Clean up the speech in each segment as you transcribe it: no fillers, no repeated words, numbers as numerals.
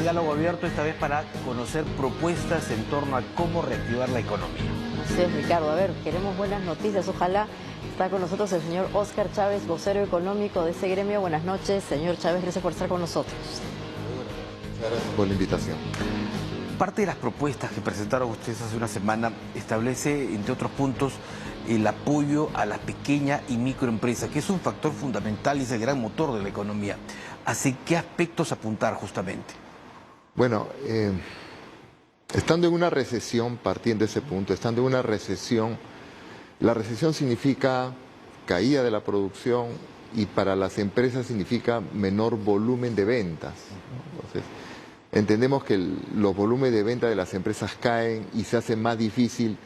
diálogo abierto, esta vez para conocer propuestas en torno a cómo reactivar la economía. Así es, Ricardo. A ver, queremos buenas noticias. Ojalá. Está con nosotros el señor Óscar Chávez, vocero económico de ese gremio. Buenas noches, señor Chávez. Gracias por estar con nosotros. Muchas gracias por la invitación. Parte de las propuestas que presentaron ustedes hace una semana establece, entre otros puntos, el apoyo a la pequeña y microempresa, que es un factor fundamental y es el gran motor de la economía. ¿Hacia qué aspectos apuntar justamente? Bueno, estando en una recesión, partiendo de ese punto, estando en una recesión, la recesión significa caída de la producción y para las empresas significa menor volumen de ventas. Entonces, entendemos que los volúmenes de venta de las empresas caen y se hace más difícil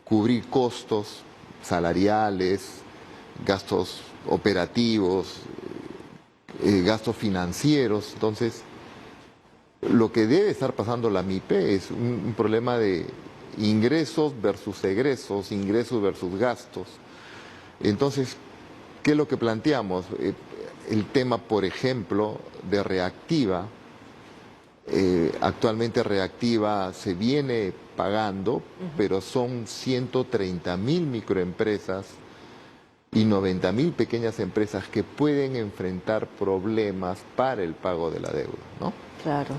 cubrir costos salariales, gastos operativos, gastos financieros. Entonces, lo que debe estar pasando la MIPE es un problema de ingresos versus egresos, ingresos versus gastos. Entonces, ¿qué es lo que planteamos? El tema, por ejemplo, de Reactiva. Actualmente Reactiva se viene pagando, pero son 130.000 microempresas y 90.000 pequeñas empresas que pueden enfrentar problemas para el pago de la deuda, ¿no? Claro.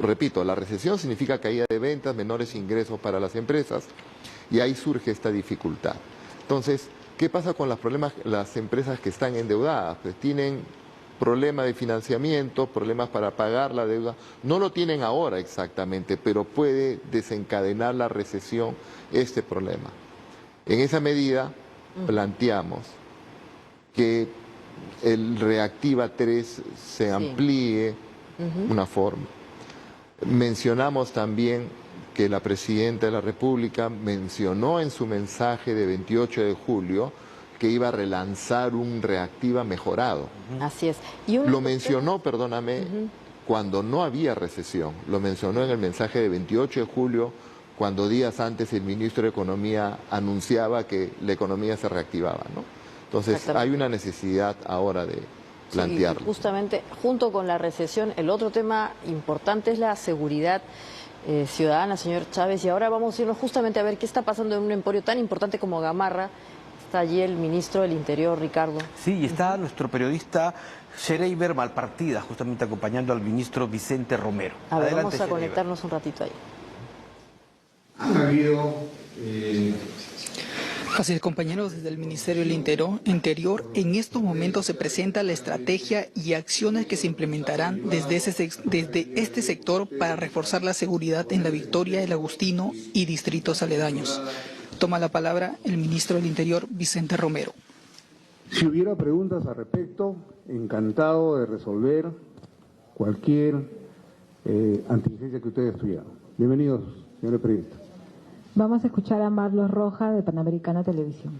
Repito, la recesión significa caída de ventas, menores ingresos para las empresas y ahí surge esta dificultad. Entonces, ¿qué pasa con las empresas que están endeudadas? Pues tienen problemas de financiamiento, problemas para pagar la deuda. No lo tienen ahora exactamente, pero puede desencadenar la recesión este problema. En esa medida planteamos que el Reactiva 3 se amplíe una forma. Mencionamos también que la Presidenta de la República mencionó en su mensaje de 28 de julio que iba a relanzar un Reactiva mejorado. Así es. Lo mencionó, perdóname, cuando no había recesión. Lo mencionó en el mensaje de 28 de julio, cuando días antes el ministro de Economía anunciaba que la economía se reactivaba, ¿no? Entonces, hay una necesidad ahora de plantearlo. Sí, justamente, junto con la recesión, el otro tema importante es la seguridad ciudadana, señor Chávez. Y ahora vamos a irnos justamente a ver qué está pasando en un emporio tan importante como Gamarra. Está allí el ministro del Interior, Ricardo. Sí, y está nuestro periodista Shereiber Malpartida, justamente acompañando al ministro Vicente Romero. A ver, Adelante, vamos a Shereiber. conectarnos un ratito ahí. Han habido... Así es, compañeros, desde el Ministerio del Interior, en estos momentos se presenta la estrategia y acciones que se implementarán desde este sector para reforzar la seguridad en La Victoria, El Agustino y distritos aledaños. Toma la palabra el ministro del Interior, Vicente Romero. Si hubiera preguntas al respecto, encantado de resolver cualquier anticipación que ustedes tuvieran. Bienvenidos, señores periodistas. Vamos a escuchar a Marlos Roja de Panamericana Televisión.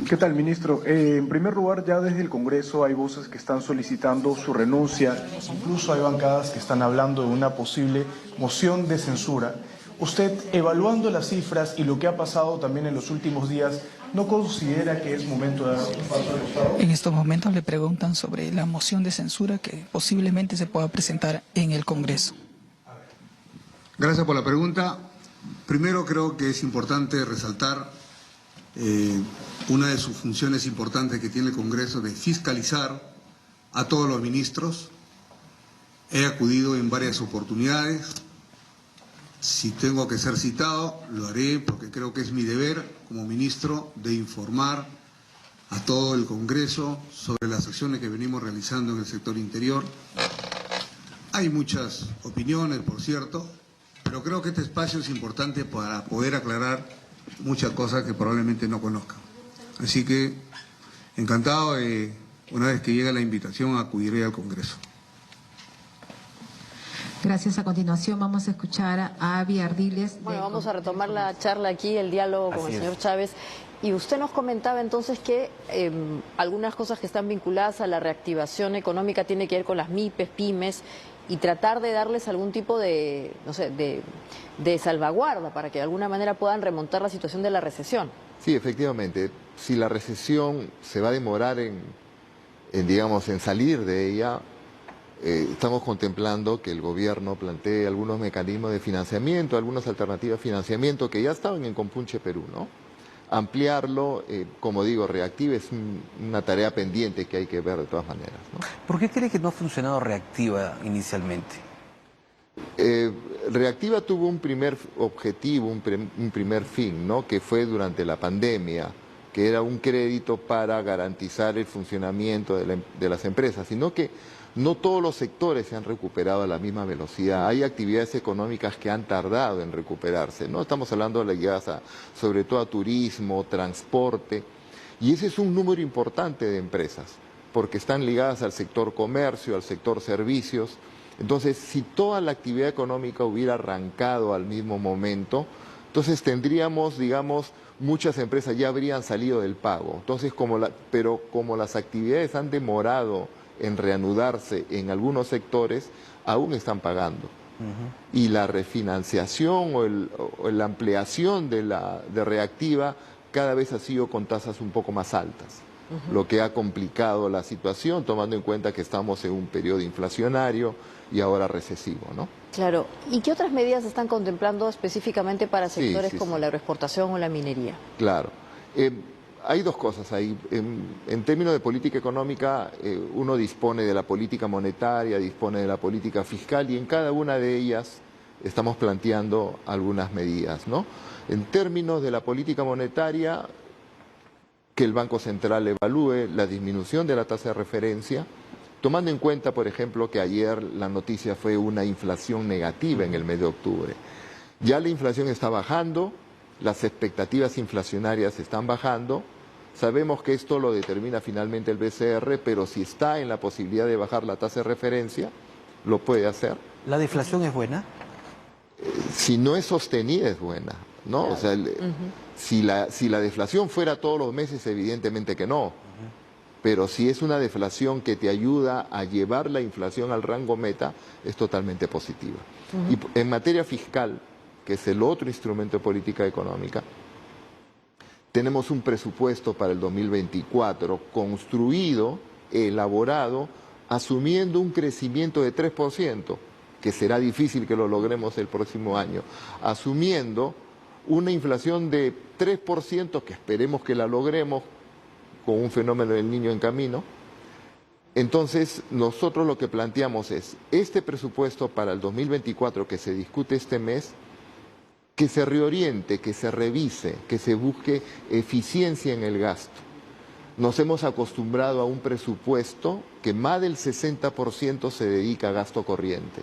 ¿Qué tal, ministro? En primer lugar, ya desde el Congreso hay voces que están solicitando su renuncia, incluso hay bancadas que están hablando de una posible moción de censura. Usted, evaluando las cifras y lo que ha pasado también en los últimos días, ¿no considera que es momento de dar un paso al costado? En estos momentos le preguntan sobre la moción de censura que posiblemente se pueda presentar en el Congreso. Gracias por la pregunta. Primero, creo que es importante resaltar una de sus funciones importantes que tiene el Congreso de fiscalizar a todos los ministros. He acudido en varias oportunidades. Si tengo que ser citado, lo haré porque creo que es mi deber como ministro de informar a todo el Congreso sobre las acciones que venimos realizando en el sector interior. Hay muchas opiniones, por cierto, pero creo que este espacio es importante para poder aclarar muchas cosas que probablemente no conozcan. Así que, encantado de, una vez que llegue la invitación, acudiré al Congreso. Gracias. A continuación vamos a escuchar a Avi Ardiles. Bueno, vamos a retomar la charla aquí, el diálogo con el señor Chávez. Y usted nos comentaba entonces que algunas cosas que están vinculadas a la reactivación económica tienen que ver con las MIPES, pymes, y tratar de darles algún tipo de, no sé, de salvaguarda para que de alguna manera puedan remontar la situación de la recesión. Sí, efectivamente. Si la recesión se va a demorar digamos, en salir de ella, estamos contemplando que el gobierno plantee algunos mecanismos de financiamiento, algunas alternativas de financiamiento que ya estaban en Compunche Perú, ¿no? Ampliarlo, como digo, Reactiva es una tarea pendiente que hay que ver de todas maneras, ¿no? ¿Por qué cree que no ha funcionado Reactiva inicialmente? Reactiva tuvo un primer objetivo, un primer fin, ¿no? Que fue durante la pandemia, que era un crédito para garantizar el funcionamiento de las empresas, sino que no todos los sectores se han recuperado a la misma velocidad. Hay actividades económicas que han tardado en recuperarse, ¿no? Estamos hablando de ligadas sobre todo a turismo, transporte, y ese es un número importante de empresas, porque están ligadas al sector comercio, al sector servicios. Entonces, si toda la actividad económica hubiera arrancado al mismo momento, entonces tendríamos, digamos, muchas empresas ya habrían salido del pago. Entonces, pero como las actividades han demorado en reanudarse en algunos sectores, aún están pagando. Y la refinanciación o la ampliación de Reactiva cada vez ha sido con tasas un poco más altas, lo que ha complicado la situación, tomando en cuenta que estamos en un periodo inflacionario y ahora recesivo, ¿no? Claro. ¿Y qué otras medidas están contemplando específicamente para sectores como la agroexportación o la minería? Claro. Hay dos cosas ahí. En términos de política económica, uno dispone de la política monetaria, dispone de la política fiscal y en cada una de ellas estamos planteando algunas medidas, ¿no? En términos de la política monetaria, que el Banco Central evalúe la disminución de la tasa de referencia, tomando en cuenta, por ejemplo, que ayer la noticia fue una inflación negativa en el mes de octubre. Ya la inflación está bajando, las expectativas inflacionarias están bajando. Sabemos que esto lo determina finalmente el BCR, pero si está en la posibilidad de bajar la tasa de referencia, lo puede hacer. ¿La deflación es buena? Si no es sostenida, es buena, ¿no? O sea, si la deflación fuera todos los meses, evidentemente que no. Pero si es una deflación que te ayuda a llevar la inflación al rango meta, es totalmente positiva. Y en materia fiscal, que es el otro instrumento de política económica, tenemos un presupuesto para el 2024 construido, elaborado, asumiendo un crecimiento de 3%, que será difícil que lo logremos el próximo año, asumiendo una inflación de 3%, que esperemos que la logremos, con un fenómeno del Niño en camino. Entonces, nosotros lo que planteamos es, este presupuesto para el 2024 que se discute este mes, que se reoriente, que se revise, que se busque eficiencia en el gasto. Nos hemos acostumbrado a un presupuesto que más del 60% se dedica a gasto corriente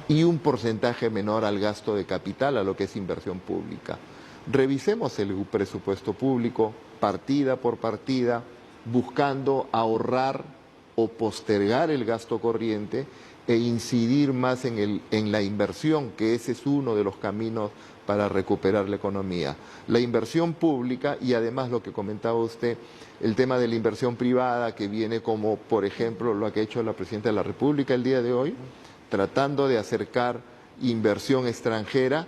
y un porcentaje menor al gasto de capital, a lo que es inversión pública. Revisemos el presupuesto público partida por partida, buscando ahorrar o postergar el gasto corriente e incidir más en la inversión, que ese es uno de los caminos para recuperar la economía. La inversión pública y además lo que comentaba usted, el tema de la inversión privada que viene como, por ejemplo, lo que ha hecho la Presidenta de la República el día de hoy, tratando de acercar inversión extranjera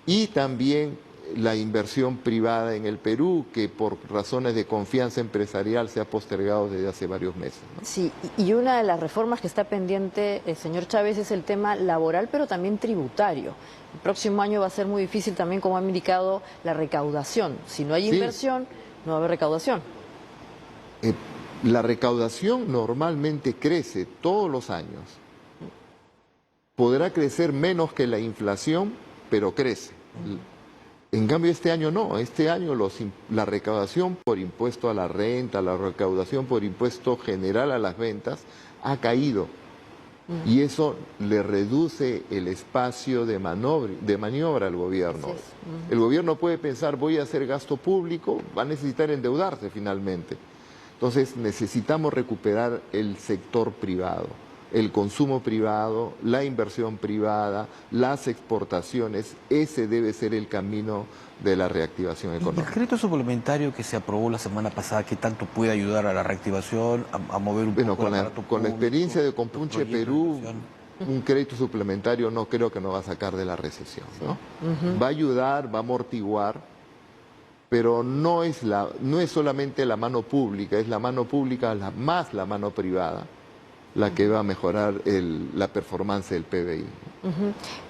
y también la inversión privada en el Perú, que por razones de confianza empresarial se ha postergado desde hace varios meses, ¿no? Sí, y una de las reformas que está pendiente, señor Chávez, es el tema laboral, pero también tributario. El próximo año va a ser muy difícil también, como ha indicado, la recaudación. Si no hay inversión, no va a haber recaudación. La recaudación normalmente crece todos los años. Podrá crecer menos que la inflación, pero crece. En cambio, este año no. Este año la recaudación por impuesto a la renta, la recaudación por impuesto general a las ventas, ha caído. Y eso le reduce el espacio de maniobra al gobierno. El gobierno puede pensar, voy a hacer gasto público, va a necesitar endeudarse finalmente. Entonces necesitamos recuperar el sector privado, el consumo privado, la inversión privada, las exportaciones. Ese debe ser el camino de la reactivación económica. ¿El decreto suplementario que se aprobó la semana pasada, qué tanto puede ayudar a la reactivación, a mover un poco con la experiencia de Compunche Perú, un crédito suplementario no creo que nos va a sacar de la recesión, ¿no? Va a ayudar, va a amortiguar, pero no es solamente la mano pública, es la mano pública más la mano privada la que va a mejorar la performance del PBI.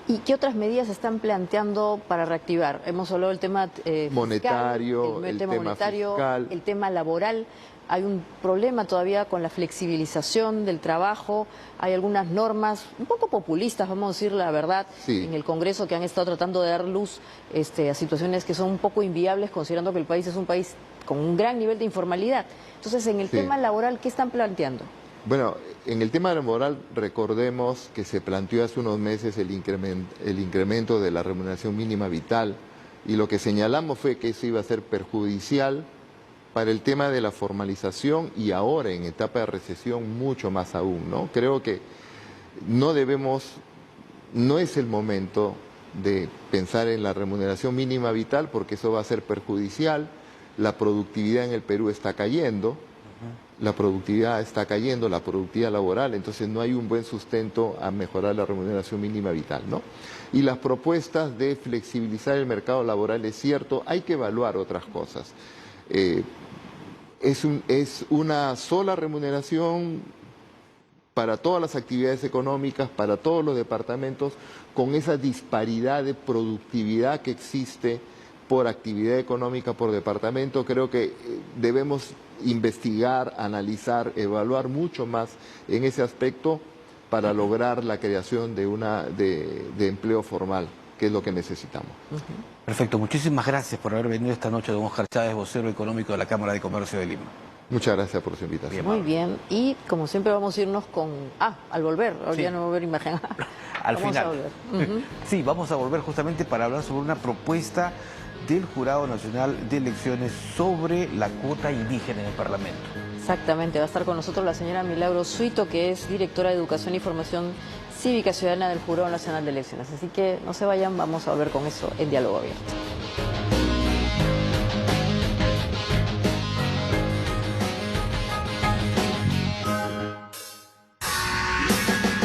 ¿Y qué otras medidas se están planteando para reactivar? Hemos hablado del tema monetario, el tema monetario, fiscal, el tema laboral. Hay un problema todavía con la flexibilización del trabajo. Hay algunas normas un poco populistas, vamos a decir la verdad, en el Congreso que han estado tratando de dar luz a situaciones que son un poco inviables, considerando que el país es un país con un gran nivel de informalidad. Entonces, en el tema laboral, ¿qué están planteando? Bueno, en el tema laboral recordemos que se planteó hace unos meses el incremento de la remuneración mínima vital y lo que señalamos fue que eso iba a ser perjudicial para el tema de la formalización y ahora en etapa de recesión mucho más aún, ¿no? Creo que no es el momento de pensar en la remuneración mínima vital porque eso va a ser perjudicial, la productividad en el Perú está cayendo, la productividad laboral, entonces no hay un buen sustento a mejorar la remuneración mínima vital, ¿no? Y las propuestas de flexibilizar el mercado laboral, es cierto, hay que evaluar otras cosas. Es una sola remuneración para todas las actividades económicas, para todos los departamentos, con esa disparidad de productividad que existe por actividad económica, por departamento. Creo que debemos investigar, analizar, evaluar mucho más en ese aspecto para lograr la creación de empleo formal, que es lo que necesitamos. Perfecto, muchísimas gracias por haber venido esta noche, don Óscar Chávez, vocero económico de la Cámara de Comercio de Lima. Muchas gracias por su invitación. Muy bien, y como siempre vamos a irnos con... al volver, ahora ya no va a haber imagen. Al final. Sí, vamos a volver justamente para hablar sobre una propuesta del Jurado Nacional de Elecciones sobre la cuota indígena en el Parlamento. Exactamente, va a estar con nosotros la señora Milagros Suito, que es directora de Educación y Formación Cívica Ciudadana del Jurado Nacional de Elecciones. Así que no se vayan, vamos a volver con eso en Diálogo Abierto.